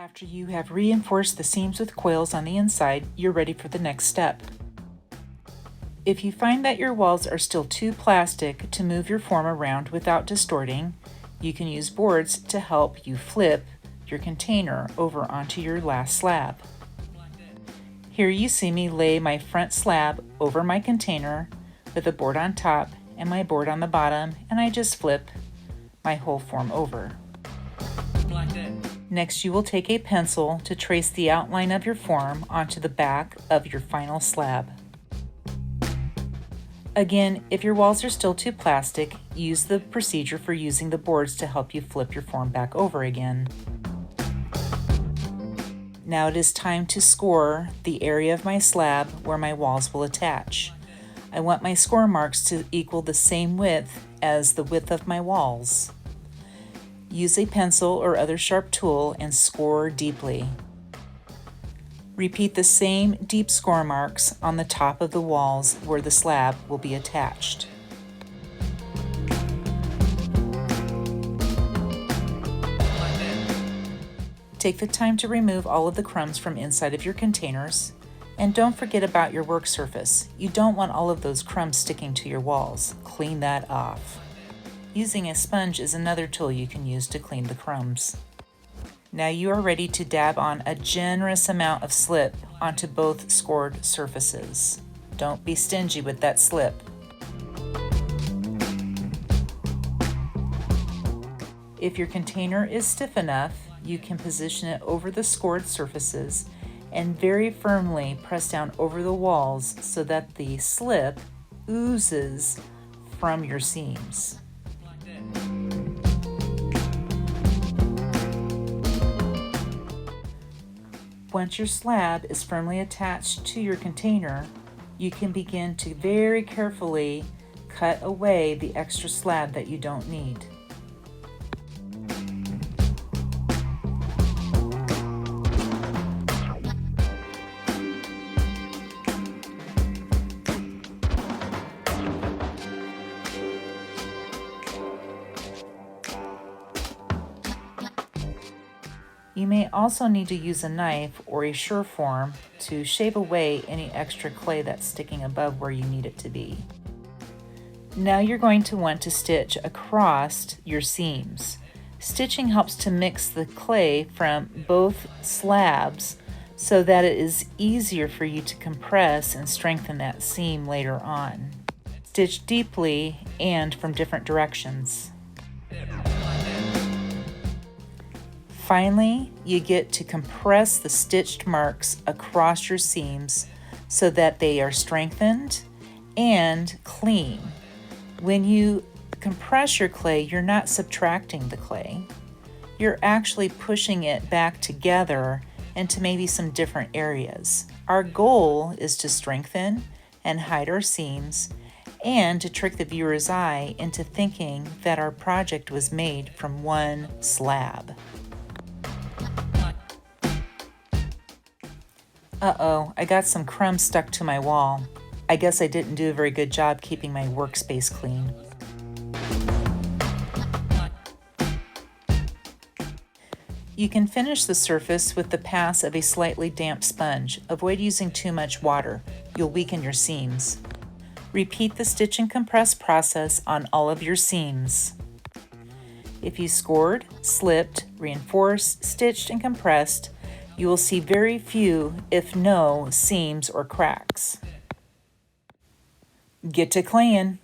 After you have reinforced the seams with coils on the inside, you're ready for the next step. If you find that your walls are still too plastic to move your form around without distorting, you can use boards to help you flip your container over onto your last slab. Here you see me lay my front slab over my container with a board on top and my board on the bottom, and I just flip my whole form over. Next, you will take a pencil to trace the outline of your form onto the back of your final slab. Again, if your walls are still too plastic, use the procedure for using the boards to help you flip your form back over again. Now it is time to score the area of my slab where my walls will attach. I want my score marks to equal the same width as the width of my walls. Use a pencil or other sharp tool and score deeply. Repeat the same deep score marks on the top of the walls where the slab will be attached. Take the time to remove all of the crumbs from inside of your containers, and don't forget about your work surface. You don't want all of those crumbs sticking to your walls. Clean that off. Using a sponge is another tool you can use to clean the crumbs. Now you are ready to dab on a generous amount of slip onto both scored surfaces. Don't be stingy with that slip. If your container is stiff enough, you can position it over the scored surfaces and very firmly press down over the walls so that the slip oozes from your seams. Once your slab is firmly attached to your container, you can begin to very carefully cut away the extra slab that you don't need. You may also need to use a knife or a Surform to shave away any extra clay that's sticking above where you need it to be. Now you're going to want to stitch across your seams. Stitching helps to mix the clay from both slabs so that it is easier for you to compress and strengthen that seam later on. Stitch deeply and from different directions. Finally, you get to compress the stitched marks across your seams so that they are strengthened and clean. When you compress your clay, you're not subtracting the clay. You're actually pushing it back together into maybe some different areas. Our goal is to strengthen and hide our seams and to trick the viewer's eye into thinking that our project was made from one slab. Uh-oh, I got some crumbs stuck to my wall. I guess I didn't do a very good job keeping my workspace clean. You can finish the surface with the pass of a slightly damp sponge. Avoid using too much water. You'll weaken your seams. Repeat the stitch and compress process on all of your seams. If you scored, slipped, reinforced, stitched, and compressed, you will see very few, if no, seams or cracks. Get to claying.